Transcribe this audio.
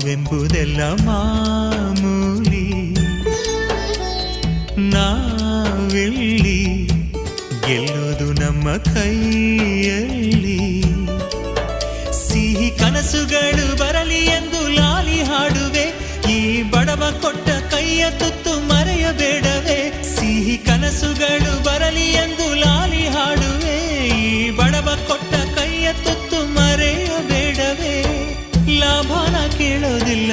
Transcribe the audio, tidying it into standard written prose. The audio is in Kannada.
ನೋವೆಂಬುದೆಲ್ಲ ಮಾಮೂಲಿ, ನಾವೆಲ್ಲಿ ಗೆಲ್ಲೋದು ನಮ್ಮ ಕೈಯಲ್ಲಿ. ಸಿಹಿ ಕನಸುಗಳು ಬರಲಿ ಎಂದು ಲಾಲಿ ಹಾಡುವೆ, ಈ ಬಡವ ಕೊಟ್ಟ ಕೈಯ ತುತ್ತು ಮರೆಯಬೇಡವೇ. ಸಿಹಿ ಕನಸುಗಳು ಬರಲಿ ಎಂದು ಲಾಲಿ ಹಾಡುವೆ, ಈ ಬಡವ ಕೊಟ್ಟ ಕೈಯ ತುತ್ತು ಮರೆಯಬೇಡವೇ. ಲಾಭನ ಕೇಳೋದಿಲ್ಲ